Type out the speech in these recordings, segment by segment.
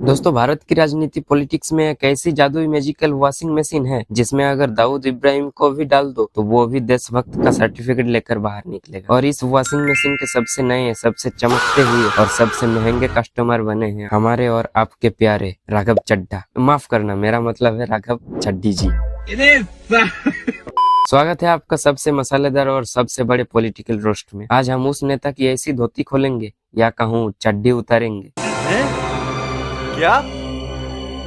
दोस्तों, भारत की राजनीति पॉलिटिक्स में एक ऐसी जादुई मैजिकल वॉशिंग मशीन है जिसमें अगर दाऊद इब्राहिम को भी डाल दो तो वो भी देशभक्त का सर्टिफिकेट लेकर बाहर निकलेगा। और इस वॉशिंग मशीन के सबसे नए, सबसे चमकते हुए और सबसे महंगे कस्टमर बने हैं हमारे और आपके प्यारे राघव चड्ढा। माफ करना, मेरा मतलब है राघव चड्ढी जी। स्वागत है आपका सबसे मसालेदार और सबसे बड़े पॉलिटिकल रोस्ट में। आज हम उस नेता की ऐसी धोती खोलेंगे या कहूँ चड्ढी उतारेंगे क्या?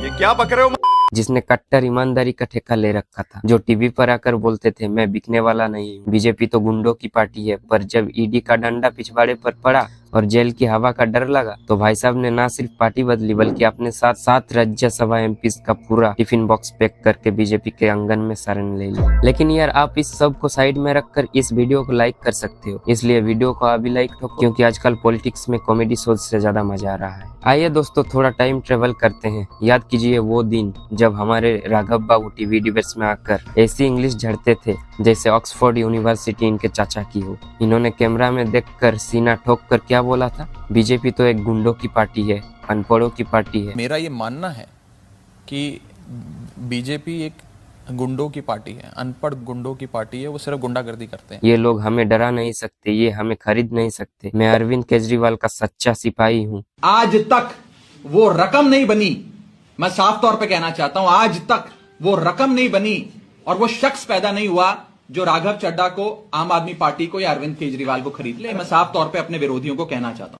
ये क्या बक रहे हो? जिसने कट्टर ईमानदारी का ठेका ले रखा था, जो टीवी पर आकर बोलते थे मैं बिकने वाला नहीं हूँ, बीजेपी तो गुंडों की पार्टी है। पर जब ईडी का डंडा पिछवाड़े पर पड़ा और जेल की हवा का डर लगा तो भाई साहब ने ना सिर्फ पार्टी बदली बल्कि अपने साथ 7 राज्यसभा एमपीज का पूरा टिफिन बॉक्स पैक करके बीजेपी के आंगन में शरण ले ली। लेकिन यार, आप इस सब को साइड में रखकर इस वीडियो को लाइक कर सकते हो, इसलिए वीडियो को अभी लाइक ठोको, क्योंकि आजकल पॉलिटिक्स में कॉमेडी शोज से ज्यादा मजा आ रहा है। आइए दोस्तों, थोड़ा टाइम ट्रेवल करते हैं। याद कीजिए वो दिन जब हमारे राघव बाबू टीवी डिबेट्स में आकर ऐसी इंग्लिश झड़ते थे जैसे ऑक्सफोर्ड यूनिवर्सिटी इनके चाचा की हो। इन्होंने कैमरा में देखकर सीना ठोक कर क्या बोला था? बीजेपी तो एक गुंडों की पार्टी है, अनपढ़ों की पार्टी है। मेरा ये मानना है कि बीजेपी एक गुंडों की पार्टी है, अनपढ़ गुंडों की पार्टी है। वो सिर्फ गुंडागर्दी करते हैं। ये लोग हमें डरा नहीं सकते, ये हमें खरीद नहीं सकते। मैं अरविंद केजरीवाल का सच्चा सिपाही हूँ। आज तक वो रकम नहीं बनी, मैं साफ तौर पे कहना चाहता हूं, आज तक वो रकम नहीं बनी और वो शख्स पैदा नहीं हुआ जो राघव चड्ढा को, आम आदमी पार्टी को या अरविंद केजरीवाल को खरीद ले। मैं साफ तौर पे अपने विरोधियों को कहना चाहता हूं।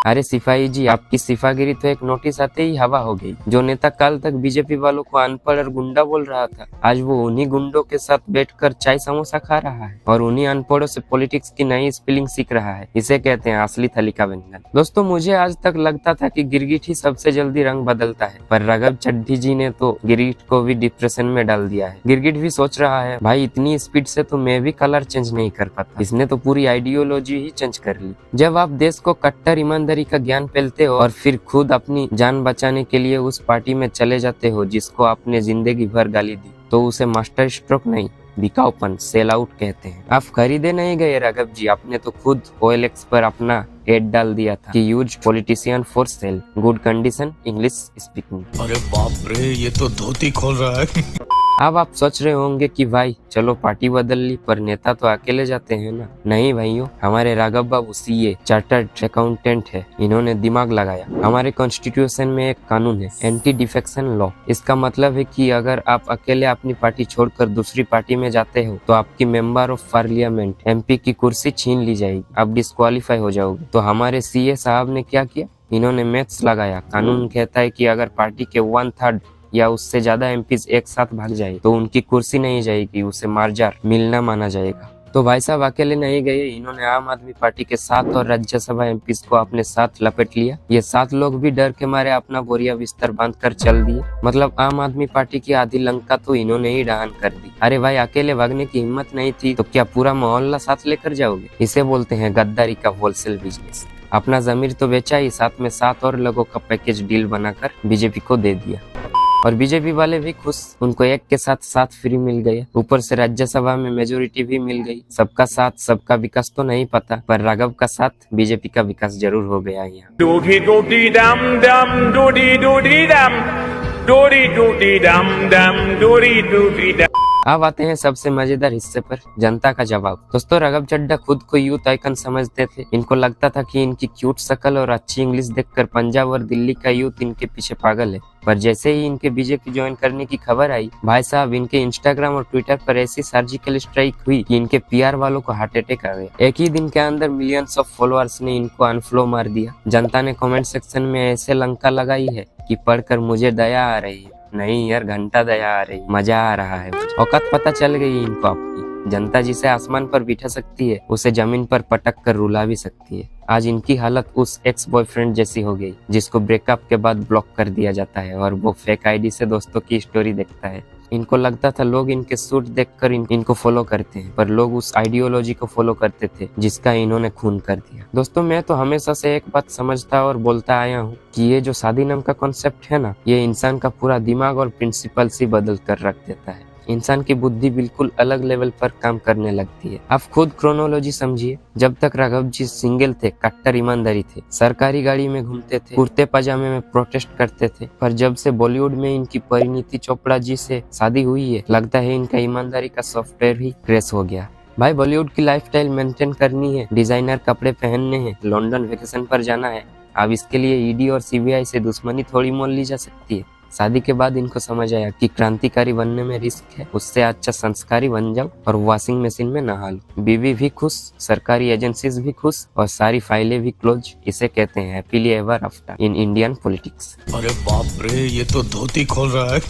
अरे सिपाही जी, आपकी सिफागिरी तो एक नोटिस आते ही हवा हो गई। जो नेता कल तक बीजेपी वालों को अनपढ़ और गुंडा बोल रहा था, आज वो उन्हीं गुंडों के साथ बैठकर चाय समोसा खा रहा है और उन्हीं अनपढ़ों से पॉलिटिक्स की नई स्पेलिंग सीख रहा है। इसे कहते हैं असली थली का व्यंजन। दोस्तों, मुझे आज तक लगता था कि गिरगिट ही सबसे जल्दी रंग बदलता है, पर राघव चड्ढी जी ने तो गिरगिट को भी डिप्रेशन में डाल दिया है। गिरगिट भी सोच रहा है, भाई इतनी स्पीड से तो मैं भी कलर चेंज नहीं कर पाता। इसने तो पूरी आइडियोलॉजी ही चेंज कर ली। जब आप देश को कट्टर ईमानदारी का ज्ञान फैलते हो और फिर खुद अपनी जान बचाने के लिए उस पार्टी में चले जाते हो जिसको आपने जिंदगी भर गाली दी, तो उसे मास्टर स्ट्रोक नहीं, बिकाऊपन, सेल आउट कहते हैं। आप खरीदे नहीं गए राघव जी, आपने तो खुद OLX पर अपना एड डाल दिया था कि use politician for sale, good condition, English speaking. अरे बाप रे, ये तो धोती खोल रहा है। अब आप सोच रहे होंगे कि भाई चलो पार्टी बदल ली, पर नेता तो अकेले जाते हैं ना। नहीं भाइयों, हमारे राघव बाबू CA चार्टर्ड अकाउंटेंट है। इन्होंने दिमाग लगाया। हमारे कॉन्स्टिट्यूशन में एक कानून है, एंटी डिफेक्शन लॉ। इसका मतलब है कि अगर आप अकेले अपनी पार्टी छोड़कर दूसरी पार्टी में जाते हो तो आपकी मेंबर ऑफ पार्लियामेंट MP की कुर्सी छीन ली जाएगी, आप डिस्क्वालीफाई हो जाओगे। तो हमारे CA साहब ने क्या किया? इन्होंने मैथ्स लगाया। कानून कहता है कि अगर पार्टी के 1/3 या उससे ज्यादा MPs एक साथ भाग जाए तो उनकी कुर्सी नहीं जाएगी, उसे मार्जार मिलना माना जाएगा। तो भाई साहब अकेले नहीं गए, इन्होंने आम आदमी पार्टी के 7 और राज्यसभा MPs को अपने साथ लपेट लिया। ये 7 लोग भी डर के मारे अपना बोरिया बिस्तर बांध कर चल दिए। मतलब आम आदमी पार्टी की आधी लंका तो इन्होंने ही दहन कर दी। अरे भाई, अकेले भागने की हिम्मत नहीं थी तो क्या पूरा मोहल्ला साथ लेकर जाओगे? इसे बोलते हैं गद्दारी का होलसेल बिजनेस। अपना जमीर तो बेचा ही, साथ में 7 और लोगों का पैकेज डील बनाकर बीजेपी को दे दिया। और बीजेपी वाले भी खुश, उनको एक के साथ 7 फ्री मिल गए, ऊपर से राज्यसभा में मेजोरिटी भी मिल गई। सबका साथ सबका विकास तो नहीं पता, पर राघव का साथ बीजेपी का विकास जरूर हो गया यहाँ। डोडी डोडी डम डम डोडी डोडी डम डोडी डोडी डम डम डोडी डोडी डम। अब आते हैं सबसे मजेदार हिस्से पर, जनता का जवाब। दोस्तों, राघव चड्ढा खुद को यूथ आइकन समझते थे। इनको लगता था कि इनकी क्यूट शकल और अच्छी इंग्लिश देखकर पंजाब और दिल्ली का यूथ इनके पीछे पागल है। पर जैसे ही इनके बीजेपी ज्वाइन करने की खबर आई, भाई साहब इनके इंस्टाग्राम और ट्विटर पर ऐसी सर्जिकल स्ट्राइक हुई कि इनके PR वालों को हार्ट अटैक आ गया। एक ही दिन के अंदर मिलियंस ऑफ फॉलोअर्स ने इनको अनफ्लो मार दिया। जनता ने कमेंट सेक्शन में ऐसे लंका लगाई है कि पढ़कर मुझे दया आ रही है। नहीं यार, घंटा दया आ रही, मजा आ रहा है। औकात पता चल गई इनको अपनी। जनता जिसे आसमान पर बिठा सकती है उसे जमीन पर पटक कर रुला भी सकती है। आज इनकी हालत उस एक्स बॉयफ्रेंड जैसी हो गई जिसको ब्रेकअप के बाद ब्लॉक कर दिया जाता है और वो फेक ID से दोस्तों की स्टोरी देखता है। इनको लगता था लोग इनके सूट देखकर इनको फॉलो करते हैं, पर लोग उस आइडियोलॉजी को फॉलो करते थे जिसका इन्होंने खून कर दिया। दोस्तों, मैं तो हमेशा से एक बात समझता और बोलता आया हूँ कि ये जो शादी नाम का कॉन्सेप्ट है ना, ये इंसान का पूरा दिमाग और प्रिंसिपल्स ही बदल कर रख देता है। इंसान की बुद्धि बिल्कुल अलग लेवल पर काम करने लगती है। आप खुद क्रोनोलॉजी समझिए। जब तक राघव जी सिंगल थे, कट्टर ईमानदारी थे, सरकारी गाड़ी में घूमते थे, कुर्ते पजामे में प्रोटेस्ट करते थे। पर जब से बॉलीवुड में इनकी परिणीति चोपड़ा जी से शादी हुई है, लगता है इनका ईमानदारी का सॉफ्टवेयर ही क्रैश हो गया। भाई बॉलीवुड की लाइफस्टाइल मेंटेन करनी है, डिजाइनर कपड़े पहनने हैं, लंदन वेकेशन पर जाना है। अब इसके लिए ईडी और सीबीआई से दुश्मनी थोड़ी मोल ली जा सकती है। शादी के बाद इनको समझ आया कि क्रांतिकारी बनने में रिस्क है, उससे अच्छा संस्कारी बन जाओ और वॉशिंग मशीन में नहा लो। बीवी भी खुश, सरकारी एजेंसीज भी खुश और सारी फाइलें भी क्लोज। इसे कहते हैं happily ever after in Indian politics. अरे बाप रे, ये तो धोती खोल रहा है।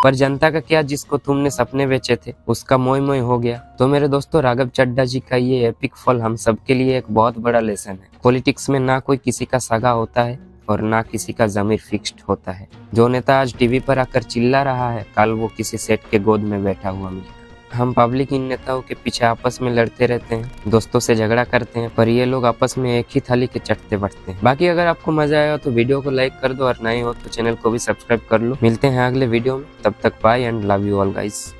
पर जनता का क्या, जिसको तुमने सपने बेचे थे उसका मोय मोय हो गया। तो मेरे दोस्तों, राघव चड्ढा जी का ये एपिक फॉल हम सबके लिए एक बहुत बड़ा लेसन है। पॉलिटिक्स में ना कोई किसी का सगा होता है और ना किसी का जमीर फिक्स्ड होता है। जो नेता आज टीवी पर आकर चिल्ला रहा है, कल वो किसी सेठ के गोद में बैठा हुआ मिलेगा। हम पब्लिक इन नेताओं के पीछे आपस में लड़ते रहते हैं, दोस्तों से झगड़ा करते हैं, पर ये लोग आपस में एक ही थाली के चटते बढ़ते हैं। बाकी अगर आपको मजा आया तो वीडियो को लाइक कर दो और नए हो तो चैनल को भी सब्सक्राइब कर लो। मिलते हैं अगले वीडियो में, तब तक bye and love you all guys.